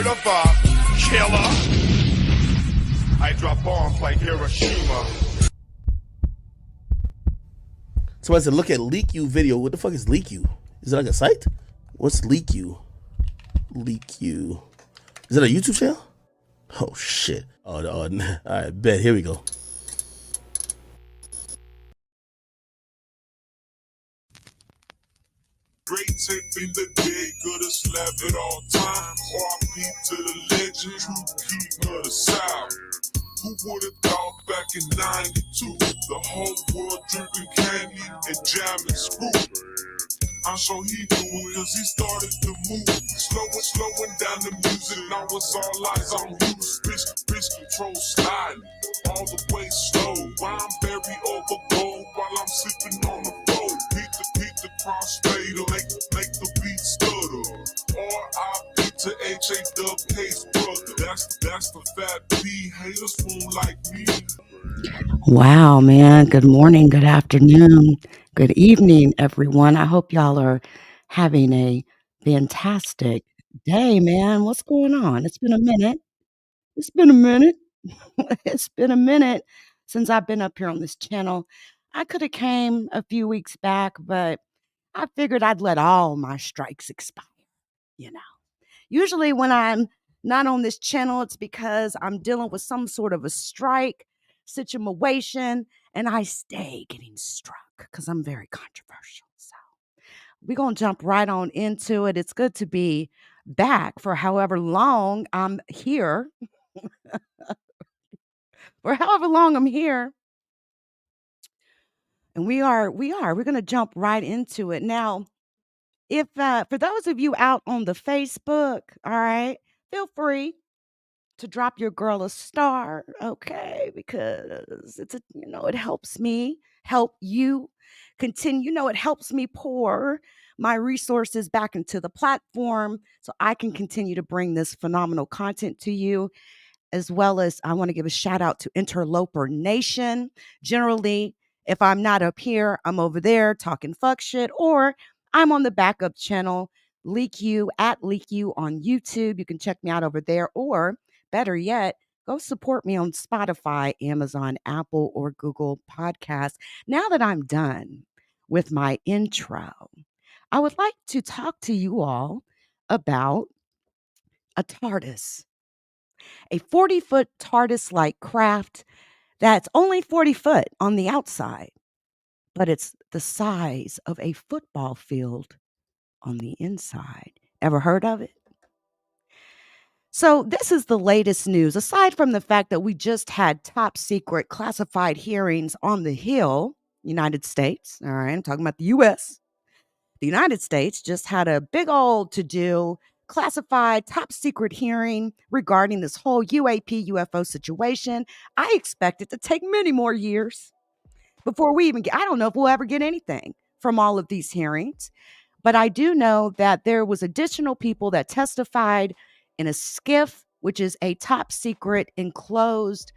of a killer. I drop bombs like Hiroshima. Somebody said, look at LeakYou video. What the fuck is LeakYou? Is it like a site? What's LeakYou? LeakYou. Is it a YouTube channel? Oh, shit. Oh, all right, bet. Here we go. Great tape in the day, good as slap at all times. RP to the legend, true king of the South. Who would have thought back in 92, the whole world drinking candy and jamming screw? I'm sure he knew it cause he started to move. Slowing down the music, now it's all eyes on you. Bitch control sliding, all the way slow. Rhyme berry over gold while I'm sipping on the boat. Beat the crossfader, make the beat stutter. R.I.P. to H.A.W.K's brother. That's the fat B, haters won't like me. Wow, man. Good morning, good afternoon, good evening, everyone. I hope y'all are having a fantastic day, man. What's going on? It's been a minute. It's been a minute. It's been a minute since I've been up here on this channel. I could have came a few weeks back, but I figured I'd let all my strikes expire, you know. Usually when I'm not on this channel, it's because I'm dealing with some sort of a strike situation, and I stay getting struck because I'm very controversial. So we're going to jump right on into it. It's good to be back for however long I'm here. For however long I'm here. And we're going to jump right into it. Now, if for those of you out on the Facebook, all right, feel free to drop your girl a star, okay? Because it helps me help you continue. It helps me pour my resources back into the platform so I can continue to bring this phenomenal content to you. As well as I want to give a shout out to Interloper Nation. Generally, if I'm not up here, I'm over there talking fuck shit, or I'm on the backup channel, LeakYou at LeakYou on YouTube. You can check me out over there, or better yet, go support me on Spotify, Amazon, Apple, or Google Podcasts. Now that I'm done with my intro, I would like to talk to you all about a Tardis. A 40-foot Tardis-like craft that's only 40 foot on the outside, but it's the size of a football field on the inside. Ever heard of it? So this is the latest news. Aside from the fact that we just had top secret classified hearings on the Hill, United States, all right, I'm talking about the U.S., the United States just had a big old to-do classified top secret hearing regarding this whole UAP UFO situation. I expect it to take many more years before we even get, I don't know if we'll ever get anything from all of these hearings, but I do know that there was additional people that testified in a skiff, which is a top secret enclosed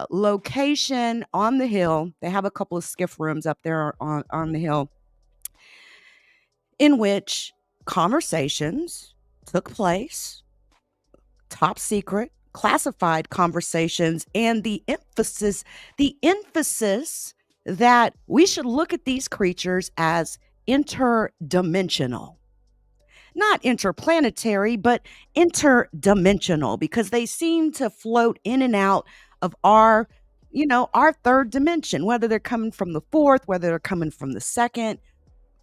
location on the Hill. They have a couple of skiff rooms up there on the Hill, in which conversations took place, top secret, classified conversations, and the emphasis that we should look at these creatures as interdimensional. Not interplanetary, but interdimensional, because they seem to float in and out of our third dimension, whether they're coming from the fourth, whether they're coming from the second,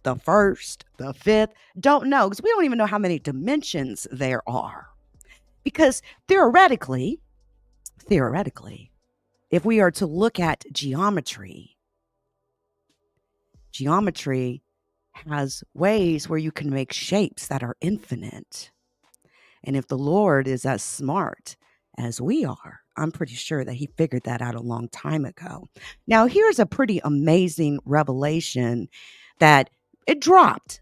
the first, the fifth, don't know, because we don't even know how many dimensions there are. Because theoretically, if we are to look at geometry has ways where you can make shapes that are infinite. And if the Lord is as smart as we are, I'm pretty sure that he figured that out a long time ago. Now, here's a pretty amazing revelation that it dropped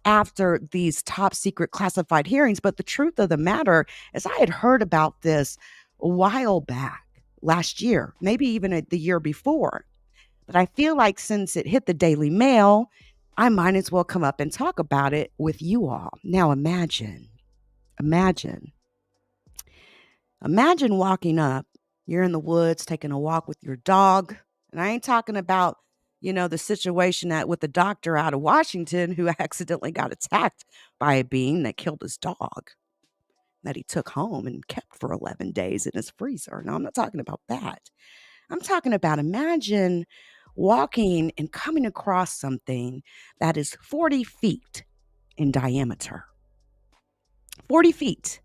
after these top secret classified hearings. But the truth of the matter is I had heard about this a while back, last year, maybe even the year before. But I feel like since it hit the Daily Mail, I might as well come up and talk about it with you all. Now imagine Imagine walking up, you're in the woods taking a walk with your dog. And I ain't talking about, the situation with the doctor out of Washington who accidentally got attacked by a being that killed his dog that he took home and kept for 11 days in his freezer. No, I'm not talking about that. I'm talking about imagine walking and coming across something that is 40 feet in diameter. 40 feet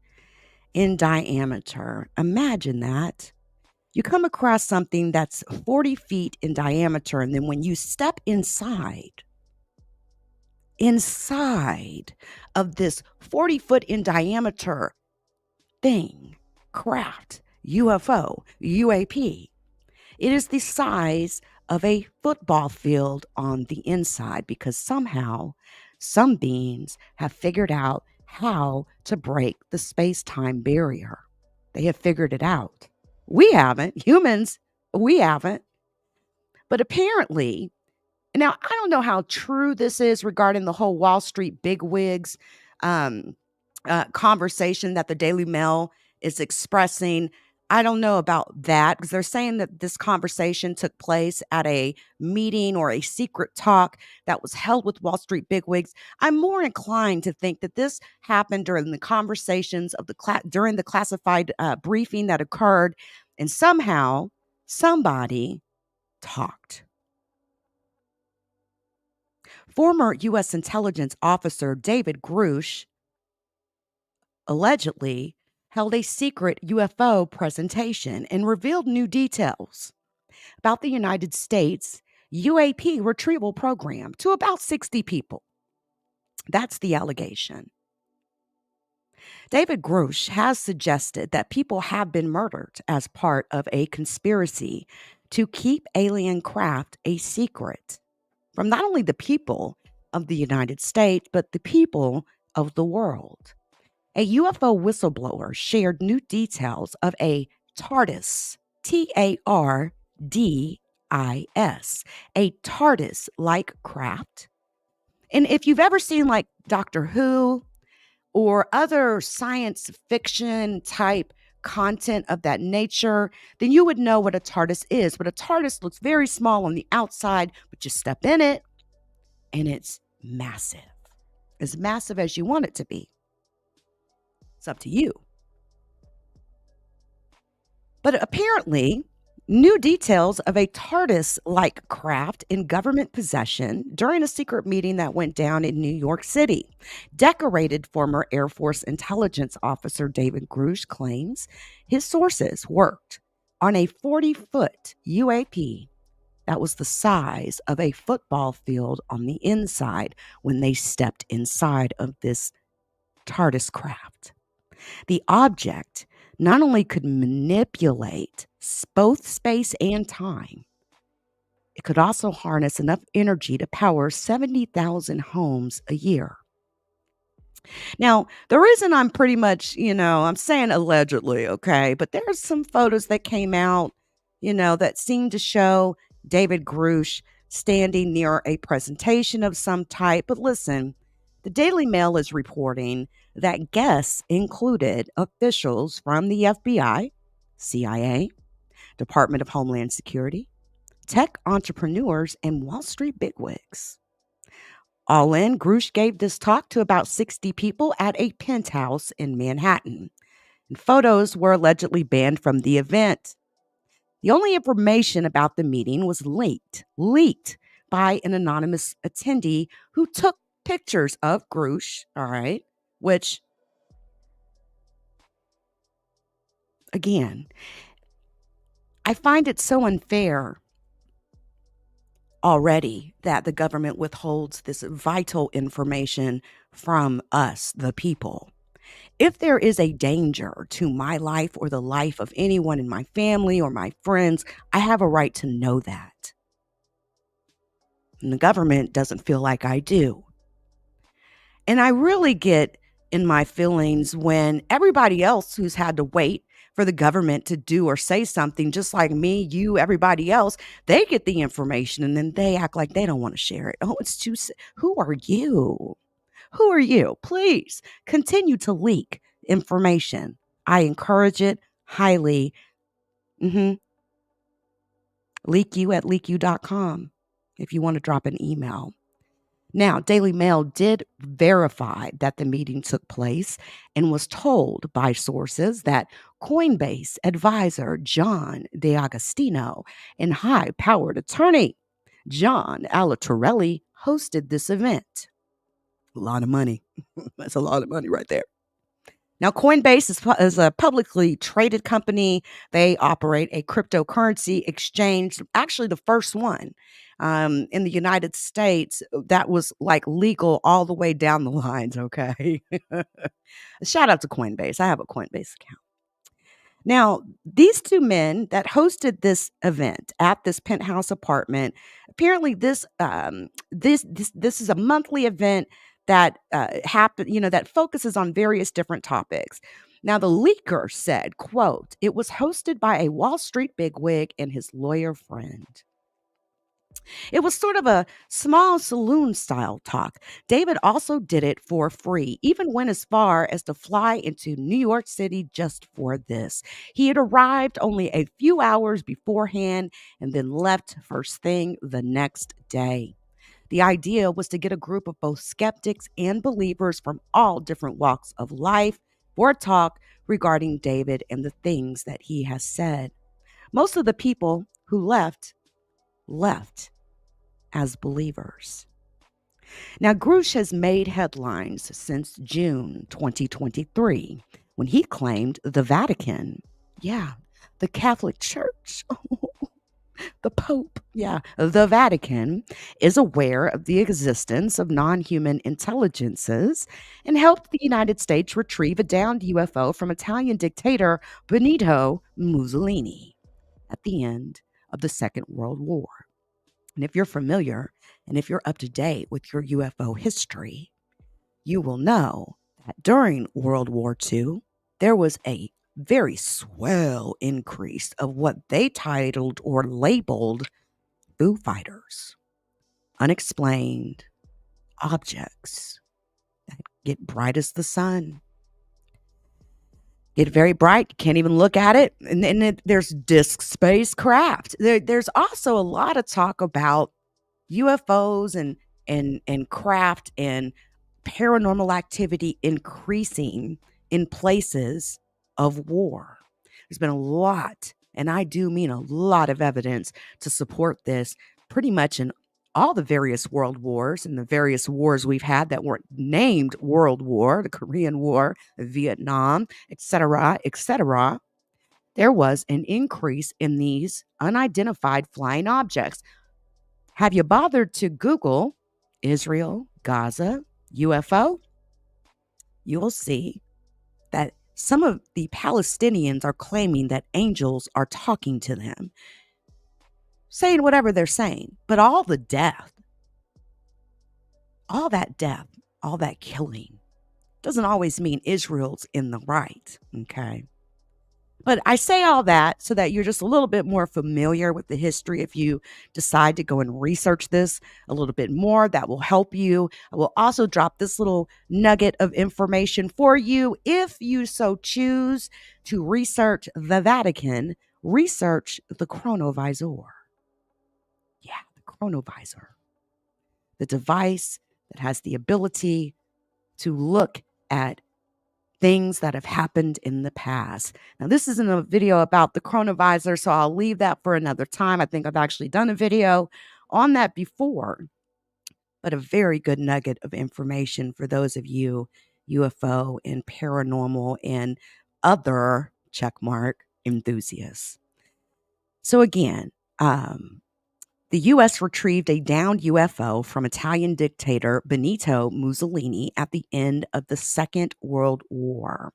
in diameter. Imagine that. You come across something that's 40 feet in diameter, and then when you step inside of this 40-foot in diameter thing, craft, UFO, UAP, it is the size of a football field on the inside because somehow some beings have figured out how to break the space-time barrier. They have figured it out. We haven't. Humans, we haven't. But apparently, now I don't know how true this is regarding the whole Wall Street bigwigs conversation that the Daily Mail is expressing. I don't know about that because they're saying that this conversation took place at a meeting or a secret talk that was held with Wall Street bigwigs. I'm more inclined to think that this happened during the conversations of during the classified briefing that occurred, and somehow somebody talked. Former U.S. intelligence officer David Grush allegedly held a secret UFO presentation and revealed new details about the United States UAP retrieval program to about 60 people. That's the allegation. David Grush has suggested that people have been murdered as part of a conspiracy to keep alien craft a secret from not only the people of the United States, but the people of the world. A UFO whistleblower shared new details of a Tardis, Tardis, a Tardis-like craft. And if you've ever seen like Doctor Who or other science fiction type content of that nature, then you would know what a Tardis is. But a Tardis looks very small on the outside, but you step in it and it's massive. As massive as you want it to be. It's up to you. But apparently, new details of a TARDIS-like craft in government possession during a secret meeting that went down in New York City. Decorated former Air Force intelligence officer David Grush claims his sources worked on a 40-foot UAP that was the size of a football field on the inside when they stepped inside of this TARDIS craft. The object not only could manipulate both space and time, it could also harness enough energy to power 70,000 homes a year. Now, the reason I'm pretty much, I'm saying allegedly, okay, but there's some photos that came out, that seem to show David Grush standing near a presentation of some type. But listen, the Daily Mail is reporting that guests included officials from the FBI, CIA, Department of Homeland Security, tech entrepreneurs, and Wall Street bigwigs. All in, Grush gave this talk to about 60 people at a penthouse in Manhattan. And photos were allegedly banned from the event. The only information about the meeting was leaked by an anonymous attendee who took pictures of Grush, all right, which, again, I find it so unfair already that the government withholds this vital information from us, the people. If there is a danger to my life or the life of anyone in my family or my friends, I have a right to know that. And the government doesn't feel like I do. And I really get in my feelings when everybody else who's had to wait for the government to do or say something, just like me, you, everybody else, they get the information and then they act like they don't want to share it. Oh, it's too, who are you? Who are you? Please continue to leak information. I encourage it highly. Mm-hmm. LeakYou at LeakYou.com if you want to drop an email. Now, Daily Mail did verify that the meeting took place and was told by sources that Coinbase advisor John DeAgostino and high powered attorney John Alatorelli hosted this event. A lot of money. That's a lot of money right there. Now, Coinbase is a publicly traded company. They operate a cryptocurrency exchange, actually the first one in the United States that was like legal all the way down the lines, okay? Shout out to Coinbase. I have a Coinbase account. Now, these two men that hosted this event at this penthouse apartment, apparently this is a monthly event that that focuses on various different topics. Now, the leaker said, quote, it was hosted by a Wall Street bigwig and his lawyer friend. It was sort of a small saloon style talk. David also did it for free, even went as far as to fly into New York City just for this. He had arrived only a few hours beforehand and then left first thing the next day. The idea was to get a group of both skeptics and believers from all different walks of life for a talk regarding David and the things that he has said. Most of the people who left as believers. Now, Grush has made headlines since June 2023 when he claimed the Vatican, the Catholic Church, the Pope, the Vatican is aware of the existence of non-human intelligences and helped the United States retrieve a downed UFO from Italian dictator Benito Mussolini at the end of the Second World War. And if you're familiar and if you're up to date with your UFO history, you will know that during World War II, there was a very swell increase of what they titled or labeled Foo Fighters, unexplained objects that get bright as the sun. Get very bright, you can't even look at it. And then there's disk spacecraft. There's also a lot of talk about UFOs and craft and paranormal activity increasing in places of war. There's been a lot, and I do mean a lot of evidence to support this pretty much in all the various world wars and the various wars we've had that weren't named World War, the Korean War, Vietnam, etc., etc. There was an increase in these unidentified flying objects. Have you bothered to Google Israel, Gaza, UFO? You will see that some of the Palestinians are claiming that angels are talking to them, saying whatever they're saying. But all the death, all that killing doesn't always mean Israel's in the right, okay? But I say all that so that you're just a little bit more familiar with the history. If you decide to go and research this a little bit more, that will help you. I will also drop this little nugget of information for you. If you so choose to research the Vatican, research the chronovisor. Yeah, the chronovisor. The device that has the ability to look at things that have happened in the past. Now, this isn't a video about the chronovisor, so I'll leave that for another time. I think I've actually done a video on that before, but a very good nugget of information for those of you UFO and paranormal and other checkmark enthusiasts. So again, the U.S. retrieved a downed UFO from Italian dictator Benito Mussolini at the end of the Second World War.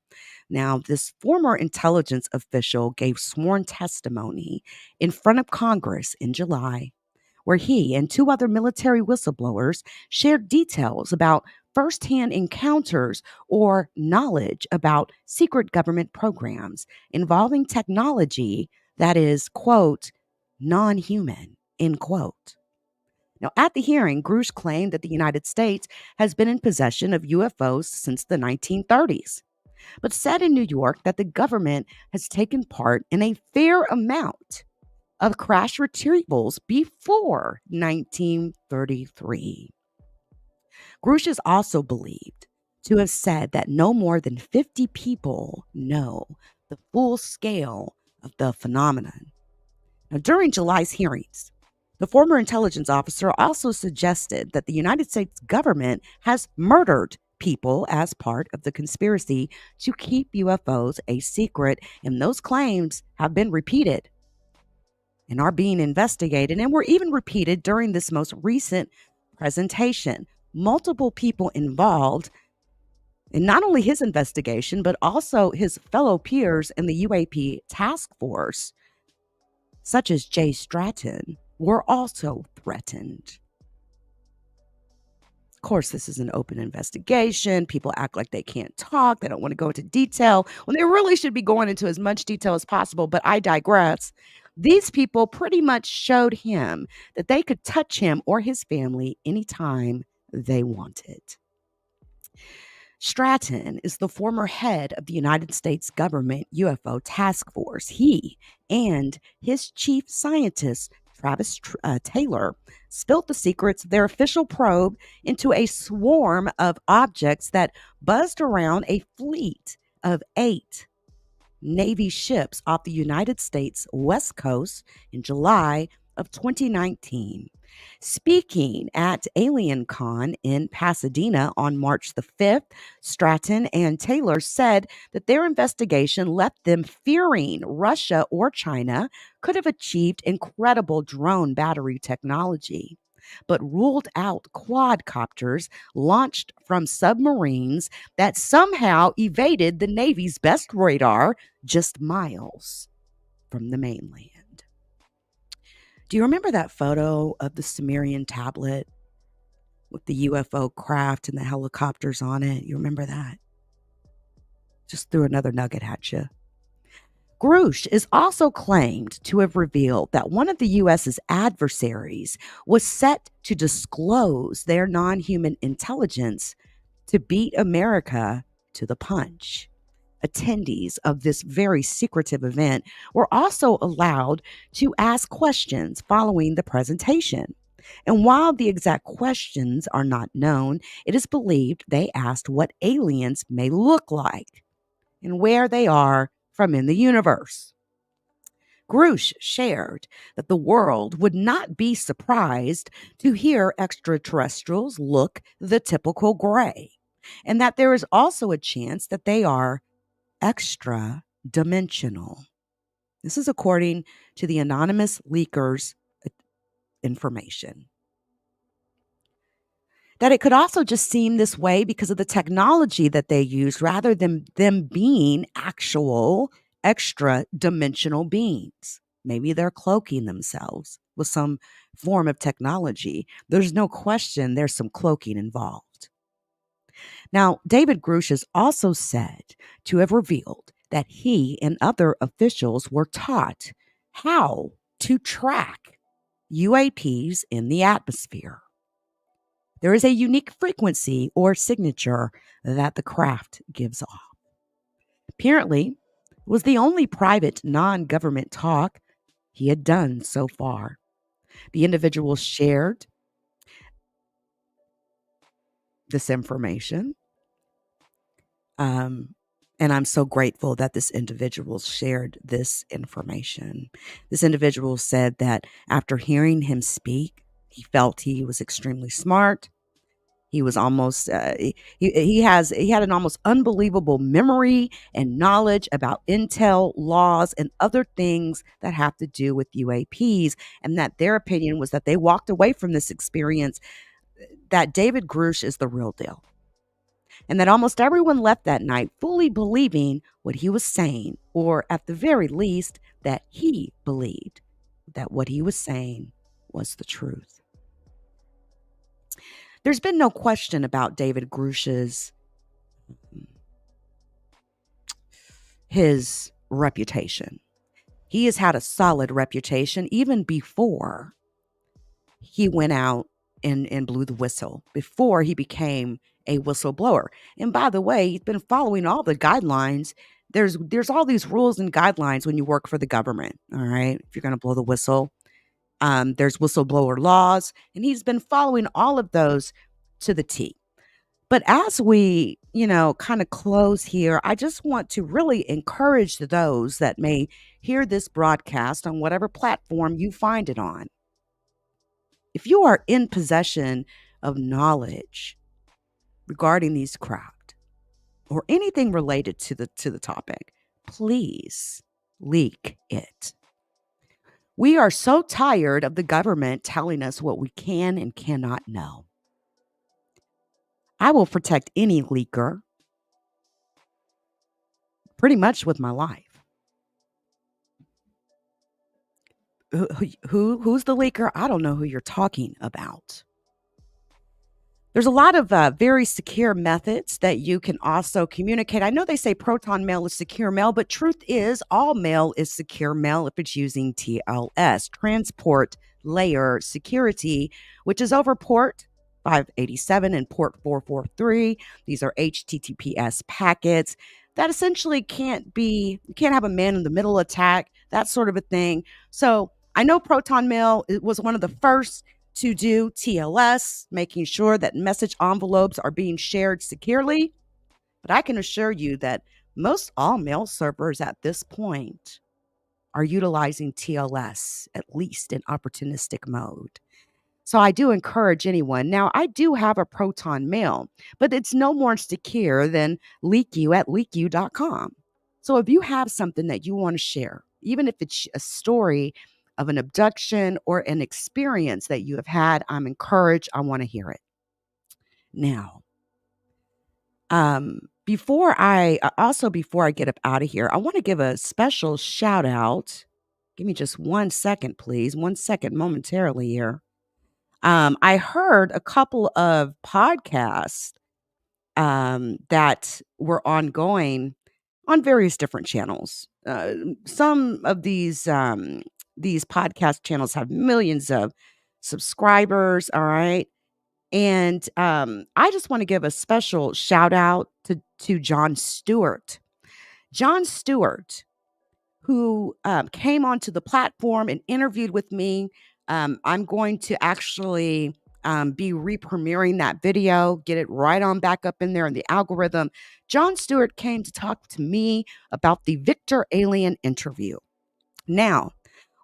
Now, this former intelligence official gave sworn testimony in front of Congress in July, where he and two other military whistleblowers shared details about firsthand encounters or knowledge about secret government programs involving technology that is, quote, non-human. End quote. Now, at the hearing, Grush claimed that the United States has been in possession of UFOs since the 1930s. but said in New York that the government has taken part in a fair amount of crash retrievals before 1933. Grush is also believed to have said that no more than 50 people know the full scale of the phenomenon. Now, during July's hearings, the former intelligence officer also suggested that the United States government has murdered people as part of the conspiracy to keep UFOs a secret, and those claims have been repeated and are being investigated and were even repeated during this most recent presentation. Multiple people involved in not only his investigation, but also his fellow peers in the UAP task force, such as Jay Stratton, were also threatened. Of course, this is an open investigation. People act like they can't talk. They don't want to go into detail when they really should be going into as much detail as possible, but I digress. These people pretty much showed him that they could touch him or his family anytime they wanted. Stratton is the former head of the United States government UFO task force. He and his chief scientist, Travis Taylor, spilled the secrets of their official probe into a swarm of objects that buzzed around a fleet of 8 Navy ships off the United States West Coast in July of 2019. Speaking at AlienCon in Pasadena on March the 5th, Stratton and Taylor said that their investigation left them fearing Russia or China could have achieved incredible drone battery technology, but ruled out quadcopters launched from submarines that somehow evaded the Navy's best radar just miles from the mainland. Do you remember that photo of the Sumerian tablet with the UFO craft and the helicopters on it? You remember that? Just threw another nugget at you. Grush is also claimed to have revealed that one of the U.S.'s adversaries was set to disclose their non-human intelligence to beat America to the punch. Attendees of this very secretive event were also allowed to ask questions following the presentation. And while the exact questions are not known, it is believed they asked what aliens may look like and where they are from in the universe. Grush shared that the world would not be surprised to hear extraterrestrials look the typical gray, and that there is also a chance that they are extra dimensional. This is according to the anonymous leakers' information. That it could also just seem this way because of the technology that they use rather than them being actual extra dimensional beings. Maybe they're cloaking themselves with some form of technology. There's no question there's some cloaking involved. Now, David Grush is also said to have revealed that he and other officials were taught how to track UAPs in the atmosphere. There is a unique frequency or signature that the craft gives off. Apparently, it was the only private non-government talk he had done so far. The individual shared this information. And I'm so grateful that this individual shared this information. This individual said that after hearing him speak, he felt he was extremely smart. He was almost he had an almost unbelievable memory and knowledge about intel, laws, and other things that have to do with UAPs, and that their opinion was that they walked away from this experience that David Grush is the real deal. And that almost everyone left that night fully believing what he was saying, or at the very least, that he believed that what he was saying was the truth. There's been no question about David Grush's his reputation. He has had a solid reputation even before he went out and blew the whistle, before he became a whistleblower. And by the way, he's been following all the guidelines. There's all these rules and guidelines when you work for the government. All right. If you're going to blow the whistle, there's whistleblower laws, and he's been following all of those to the T. But as we, kind of close here, I just want to really encourage those that may hear this broadcast on whatever platform you find it on. If you are in possession of knowledge regarding these craft or anything related to the topic, please leak it. We are so tired of the government telling us what we can and cannot know. I will protect any leaker pretty much with my life. Who's the leaker? I don't know who you're talking about. There's a lot of very secure methods that you can also communicate. I know they say proton mail is secure mail, but truth is all mail is secure mail if it's using TLS, Transport Layer Security, which is over port 587 and port 443. These are HTTPS packets that essentially you can't have a man in the middle attack, that sort of a thing. So I know proton mail was one of the first to do TLS, making sure that message envelopes are being shared securely. But I can assure you that most all mail servers at this point are utilizing TLS, at least in opportunistic mode. So I do encourage anyone. Now, I do have a proton mail, but it's no more secure than LeakYou at LeakYou.com. So if you have something that you want to share, even if it's a story of an abduction or an experience that you have had, I'm encouraged. I want to hear it. Now, before I get up out of here, I want to give a special shout out. Give me just 1 second, please. 1 second momentarily here. I heard a couple of podcasts that were ongoing on various different channels. Some of these podcast channels have millions of subscribers. All right. And I just want to give a special shout out to Jon Stewart. Jon Stewart, who came onto the platform and interviewed with me. I'm going to actually be re-premiering that video, get it right on back up in there in the algorithm. Jon Stewart came to talk to me about the Victor alien interview. Now,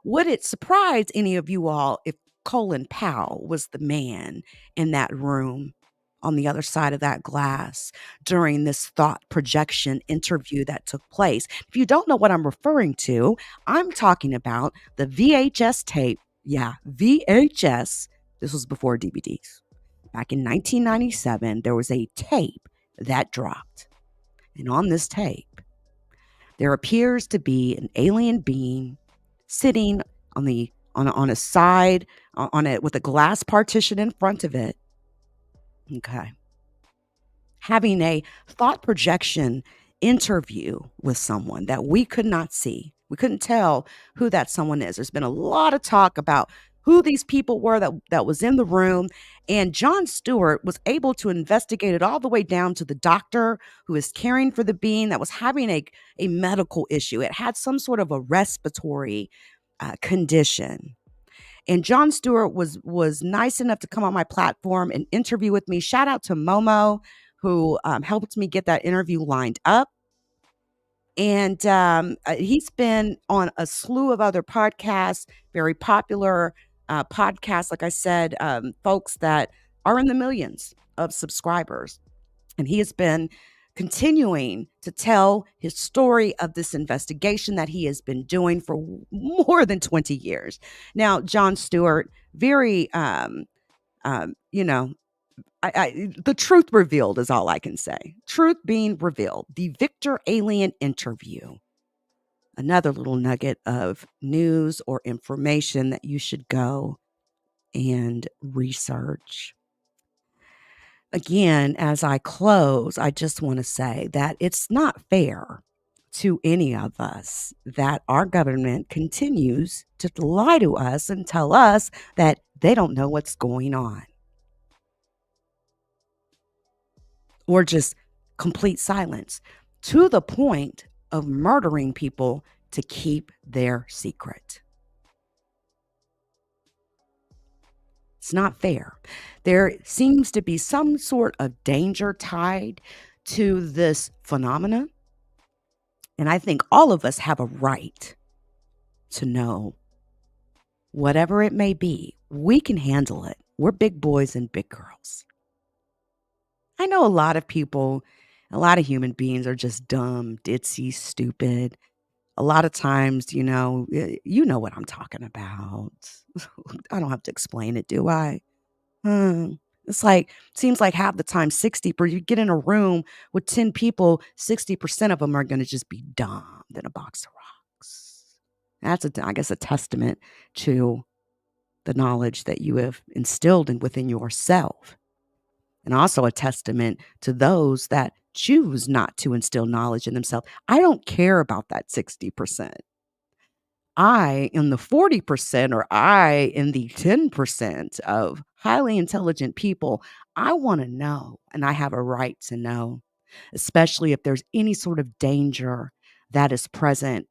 would it surprise any of you all if Colin Powell was the man in that room on the other side of that glass during this thought projection interview that took place? If you don't know what I'm referring to, I'm talking about the VHS tape. Yeah, VHS. This was before DVDs. Back in 1997, there was a tape that dropped. And on this tape, there appears to be an alien being sitting on a side with a glass partition in front of it. Okay. Having a thought projection interview with someone that we could not see. We couldn't tell who that someone is. There's been a lot of talk about who these people were that was in the room. And Jon Stewart was able to investigate it all the way down to the doctor who is caring for the being that was having a medical issue. It had some sort of a respiratory condition. And Jon Stewart was nice enough to come on my platform and interview with me. Shout out to Momo, who helped me get that interview lined up. And he's been on a slew of other podcasts, very popular podcasts, like I said, folks that are in the millions of subscribers. And he has been continuing to tell his story of this investigation that he has been doing for more than 20 years. Now, Jon Stewart, very, the truth revealed is all I can say. Truth being revealed. The Victor alien interview. Another little nugget of news or information that you should go and research. Again, as I close, I just want to say that it's not fair to any of us that our government continues to lie to us and tell us that they don't know what's going on. or just complete silence, to the point of murdering people to keep their secret. It's not fair. There seems to be some sort of danger tied to this phenomena. And I think all of us have a right to know whatever it may be, we can handle it. We're big boys and big girls. I know a lot of people, a lot of human beings are just dumb, ditzy, stupid. A lot of times, you know what I'm talking about. I don't have to explain it, do I? Hmm. It's like, seems like half the time, you get in a room with 10 people, 60% of them are going to just be dumb than a box of rocks. That's, I guess, a testament to the knowledge that you have instilled within yourself. And also a testament to those that choose not to instill knowledge in themselves. I don't care about that 60%. I am the 40%, or I am the 10% of highly intelligent people. I want to know, and I have a right to know, especially if there's any sort of danger that is present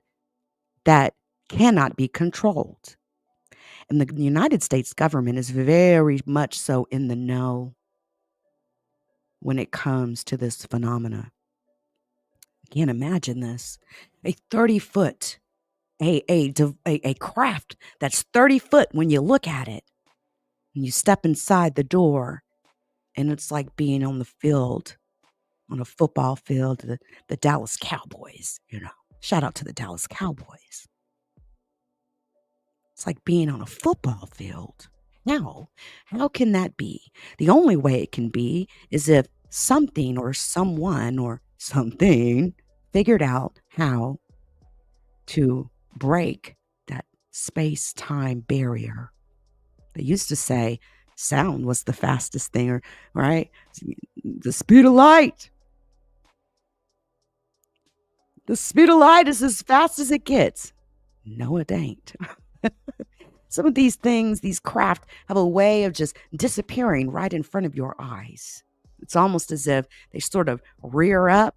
that cannot be controlled. And the United States government is very much so in the know when it comes to this phenomena. I can't imagine this. A 30-foot, a craft that's 30 foot when you look at it. And you step inside the door, and it's like being on the field, on a football field, the Dallas Cowboys, Shout out to the Dallas Cowboys. It's like being on a football field. How can that be? The only way it can be is if something or someone or something figured out how to break that space-time barrier. They used to say sound was the fastest thing, right? The speed of light. The speed of light is as fast as it gets. No, it ain't. Some of these things, these craft, have a way of just disappearing right in front of your eyes. It's almost as if they sort of rear up,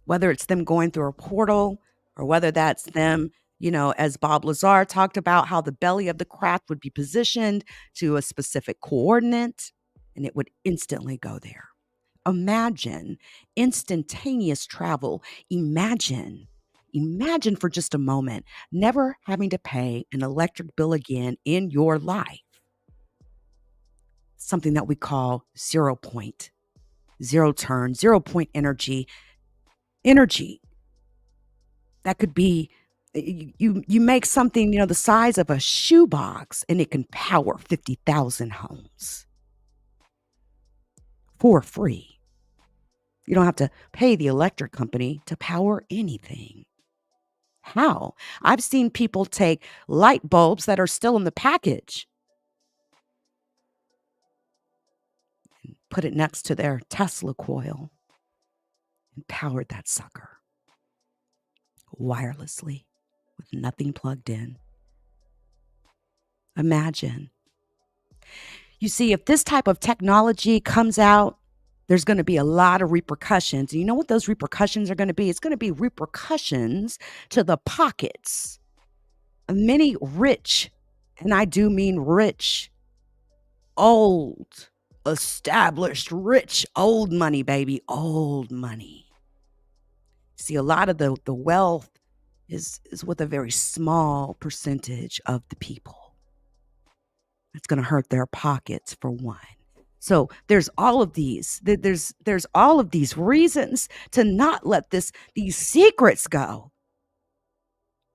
whether it's them going through a portal or whether that's them, as Bob Lazar talked about, how the belly of the craft would be positioned to a specific coordinate and it would instantly go there. Imagine instantaneous travel. Imagine for just a moment never having to pay an electric bill again in your life. Something that we call 0 point, zero turn, 0 point energy. Energy that could be, you make something, the size of a shoebox, and it can power 50,000 homes for free. You don't have to pay the electric company to power anything. How? I've seen people take light bulbs that are still in the package and put it next to their Tesla coil and powered that sucker wirelessly with nothing plugged in. Imagine. You see, if this type of technology comes out, there's going to be a lot of repercussions. And you know what those repercussions are going to be? It's going to be repercussions to the pockets of many rich, and I do mean rich, old, established, rich, old money, baby, old money. See, a lot of the wealth is with a very small percentage of the people. It's going to hurt their pockets, for one. So there's all of these. There's all of these reasons to not let these secrets go.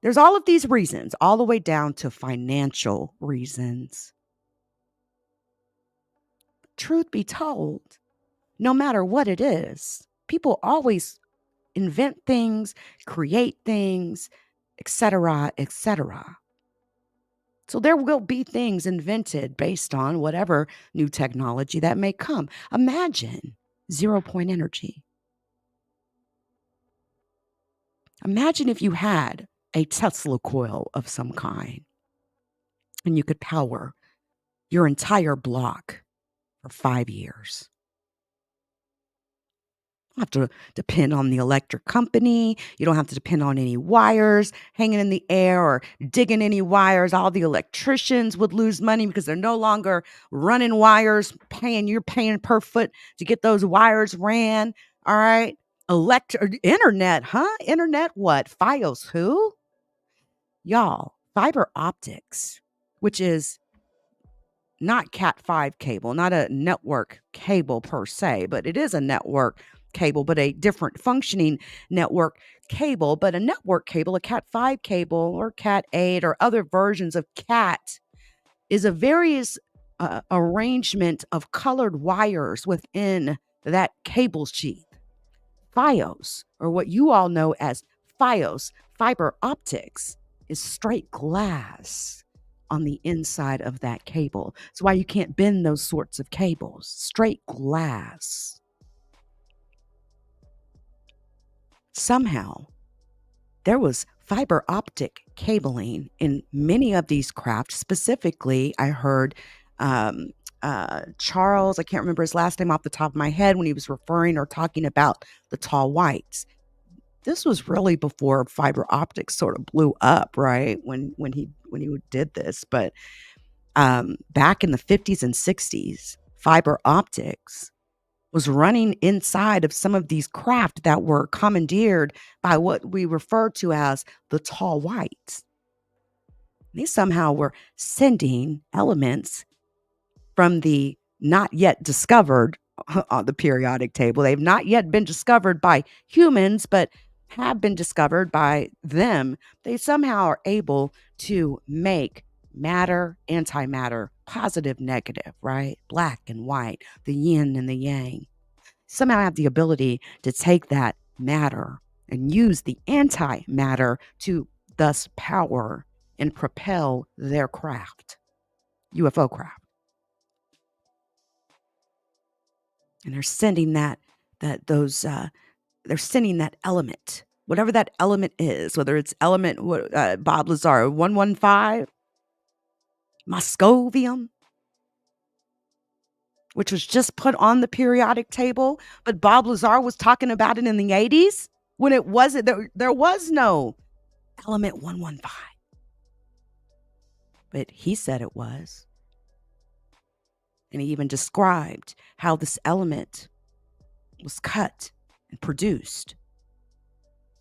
There's all of these reasons, all the way down to financial reasons. Truth be told, no matter what it is, people always invent things, create things, etc., etc. So there will be things invented based on whatever new technology that may come. Imagine 0 point energy. Imagine if you had a Tesla coil of some kind and you could power your entire block for 5 years. have to depend on the electric company. You don't have to depend on any wires hanging in the air or digging any wires. All the electricians would lose money because they're no longer running wires, you're paying per foot to get those wires ran. All right. Internet, huh? Internet what? Fios who? Y'all, fiber optics, which is not Cat5 cable, not a network cable per se, but it is a network cable, but a different functioning network cable. But a network cable, a Cat5 cable or Cat8 or other versions of Cat is a various arrangement of colored wires within that cable sheath. Fios, or what you all know as Fios, fiber optics, is straight glass on the inside of that cable. That's why you can't bend those sorts of cables. Straight glass. Somehow, there was fiber optic cabling in many of these crafts. Specifically, I heard Charles, I can't remember his last name off the top of my head, when he was referring or talking about the tall whites. This was really before fiber optics sort of blew up, right? When he did this, but back in the 50s and 60s, fiber optics was running inside of some of these craft that were commandeered by what we refer to as the tall whites. They somehow were sending elements from the not yet discovered on the periodic table. They've not yet been discovered by humans, but have been discovered by them. They somehow are able to make matter, antimatter, positive, negative, right? Black and white, the yin and the yang. Somehow have the ability to take that matter and use the antimatter to thus power and propel their craft, UFO craft. And they're sending they're sending that element, whatever that element is, whether it's element Bob Lazar 115, Moscovium, which was just put on the periodic table, but Bob Lazar was talking about it in the 80s when it wasn't. There was no element 115, but he said it was. And he even described how this element was cut and produced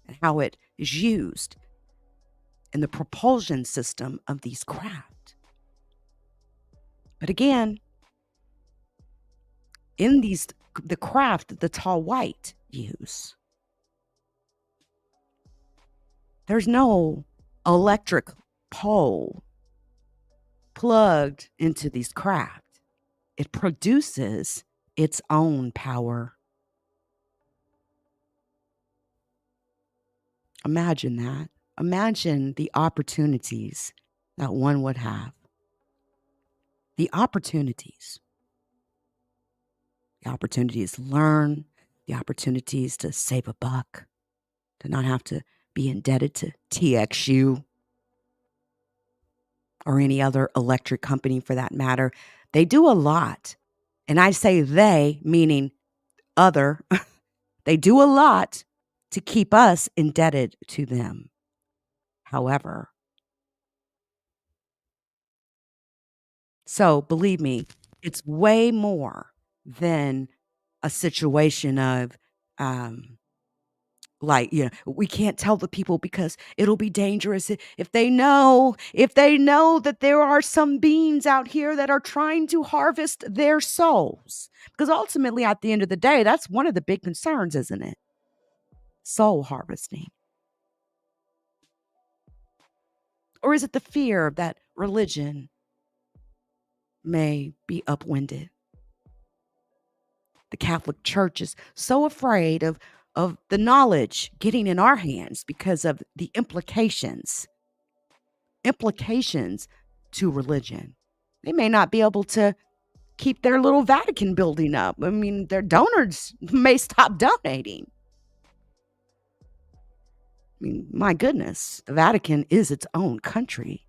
and how it is used in the propulsion system of these craft. But again, in the craft that the tall white use, there's no electric pole plugged into these craft. It produces its own power. Imagine that. Imagine the opportunities that one would have. The opportunities. The opportunities to learn, the opportunities to save a buck, to not have to be indebted to TXU or any other electric company for that matter. They do a lot. And I say they, meaning other. They do a lot to keep us indebted to them. However, so believe me, it's way more than a situation of we can't tell the people because it'll be dangerous if they know that there are some beings out here that are trying to harvest their souls. Because ultimately, at the end of the day, that's one of the big concerns, isn't it? Soul harvesting. Or is it the fear that religion may be upwinded? The Catholic Church is so afraid of the knowledge getting in our hands because of the implications to religion. They may not be able to keep their little Vatican building up. I mean, their donors may stop donating. I mean, my goodness, the Vatican is its own country.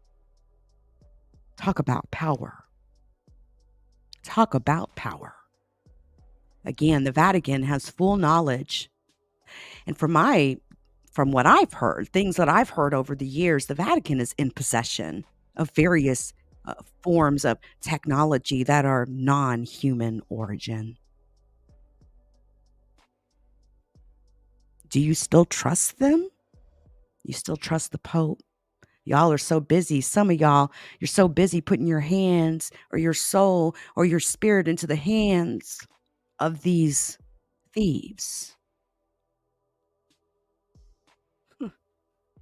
Talk about power. Talk about power. Again, the Vatican has full knowledge. And from what I've heard, things that I've heard over the years, the Vatican is in possession of various forms of technology that are non-human origin. Do you still trust them? You still trust the Pope? Y'all are so busy. Some of y'all, you're so busy putting your hands or your soul or your spirit into the hands of these thieves.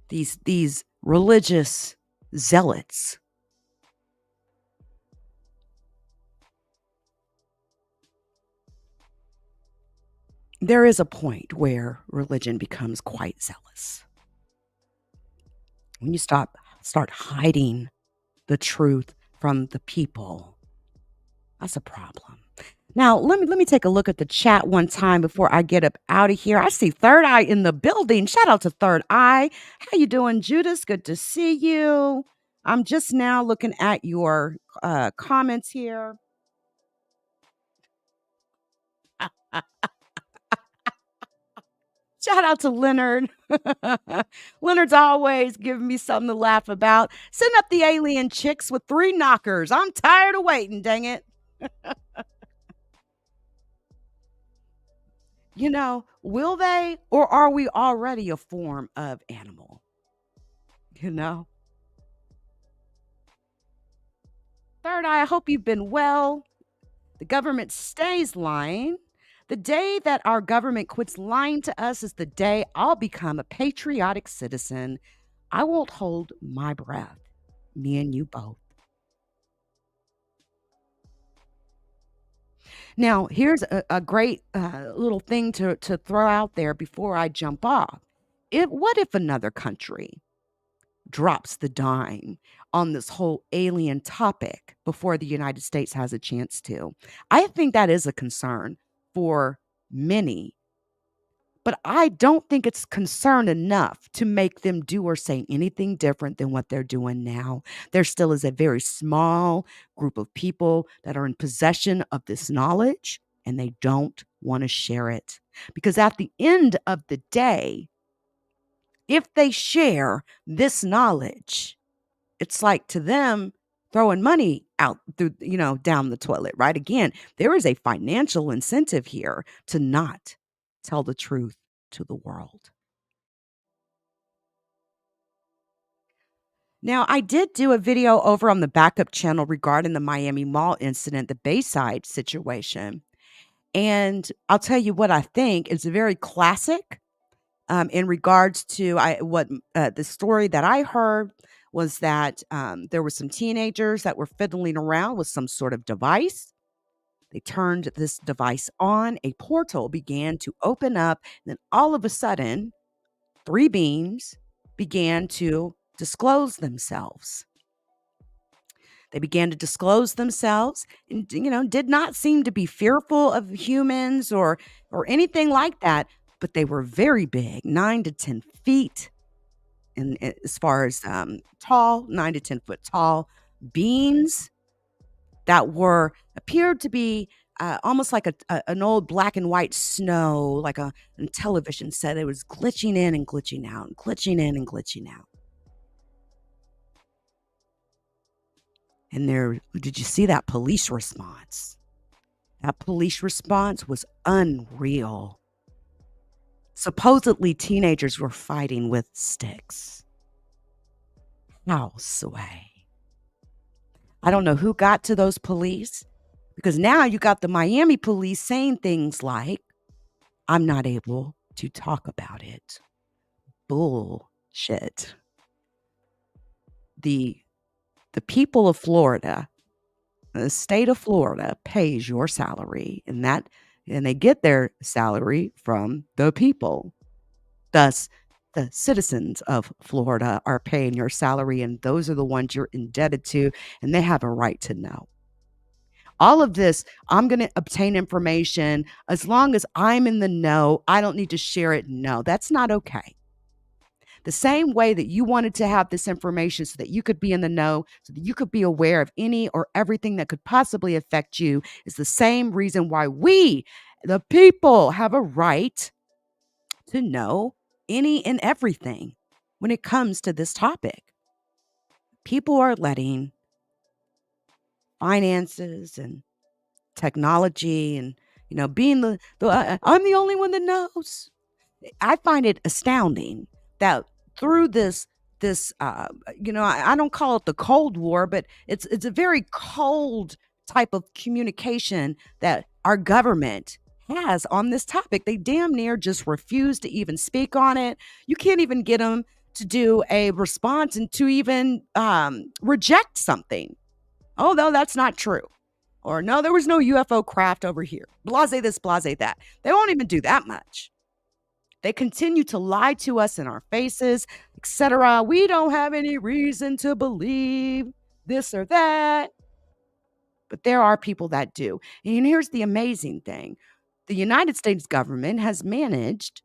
These religious zealots. There is a point where religion becomes quite zealous. When you start hiding the truth from the people, that's a problem. Now, let me take a look at the chat one time before I get up out of here. I see Third Eye in the building. Shout out to Third Eye. How you doing, Judas? Good to see you. I'm just now looking at your comments here. Shout out to Leonard. Leonard's always giving me something to laugh about. Send up the alien chicks with 3 knockers. I'm tired of waiting, dang it. You know, will they, or are we already a form of animal? You know? Third Eye, I hope you've been well. The government stays lying. The day that our government quits lying to us is the day I'll become a patriotic citizen. I won't hold my breath. Me and you both. Now, here's a great little thing to throw out there before I jump off. What if another country drops the dime on this whole alien topic before the United States has a chance to? I think that is a concern for many, but I don't think it's concern enough to make them do or say anything different than what they're doing now. There still is a very small group of people that are in possession of this knowledge, and they don't want to share it. Because at the end of the day, if they share this knowledge, it's like to them throwing money out through, down the toilet, right? Again, there is a financial incentive here to not tell the truth to the world. Now, I did do a video over on the backup channel regarding the Miami Mall incident, the Bayside situation. And I'll tell you what I think is very classic in regards to the story that I heard was that there were some teenagers that were fiddling around with some sort of device. They turned this device on. A portal began to open up. And then all of a sudden, 3 beings began to disclose themselves. They began to disclose themselves and, did not seem to be fearful of humans or anything like that. But they were very big, 9 to 10 feet. And as far as tall, 9 to 10 foot tall beings that appeared to be almost like an old black and white snow, like a television set. It was glitching in and glitching out, and glitching in and glitching out. And did you see that police response? That police response was unreal. Supposedly, teenagers were fighting with sticks. How sway. I don't know who got to those police, because now you got the Miami police saying things like, I'm not able to talk about it. Bullshit. The people of Florida, the state of Florida pays your salary, and they get their salary from the people. Thus, the citizens of Florida are paying your salary, and those are the ones you're indebted to, and they have a right to know. All of this, I'm going to obtain information. As long as I'm in the know, I don't need to share it. No, that's not okay. The same way that you wanted to have this information so that you could be in the know, so that you could be aware of any or everything that could possibly affect you, is the same reason why we The people have a right to know any and everything when it comes to this topic. People are letting finances and technology and, being I'm the only one that knows. I find it astounding that through this I don't call it the Cold War, but it's a very cold type of communication that our government has on this topic. They damn near just refuse to even speak on it. You can't even get them to do a response and to even reject something. Oh, no, that's not true. Or no, there was no UFO craft over here. Blase this, blase that. They won't even do that much. They continue to lie to us in our faces, etc. We don't have any reason to believe this or that. But there are people that do. And here's the amazing thing. The United States government has managed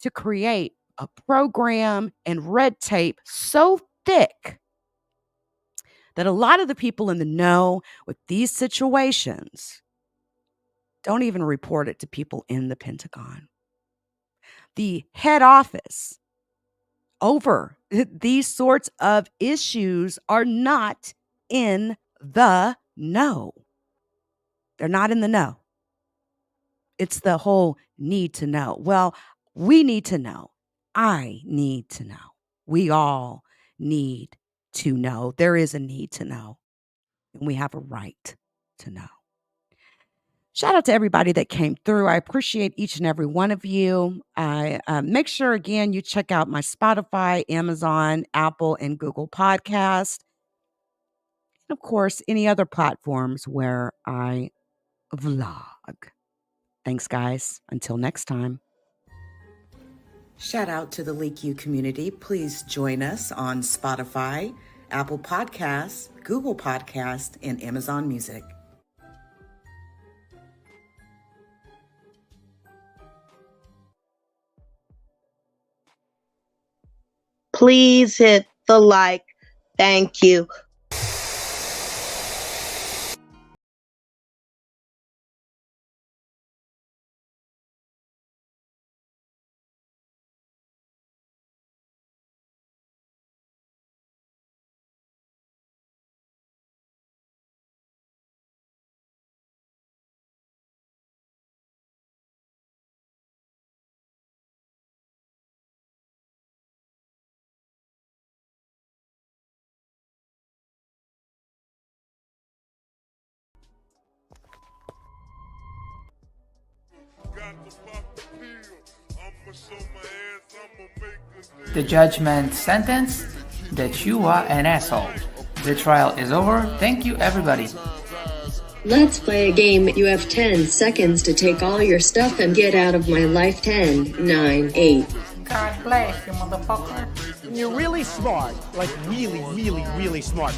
to create a program and red tape so thick that a lot of the people in the know with these situations don't even report it to people in the Pentagon. The head office over these sorts of issues are not in the know. They're not in the know. It's the whole need to know. Well, we need to know. I need to know. We all need to know. There is a need to know. And we have a right to know. Shout out to everybody that came through. I appreciate each and every one of you. I make sure, again, you check out my Spotify, Amazon, Apple, and Google podcast. And, of course, any other platforms where I vlog. Thanks, guys. Until next time. Shout out to the LeakYou community. Please join us on Spotify, Apple Podcasts, Google Podcasts, and Amazon Music. Please hit the like. Thank you. The judgment sentence that you are an asshole. The trial is over. Thank you, everybody. Let's play a game. You have 10 seconds to take all your stuff and get out of my life. 10, 9, 8. God bless you, motherfucker. You're really smart. Like really, really, really smart.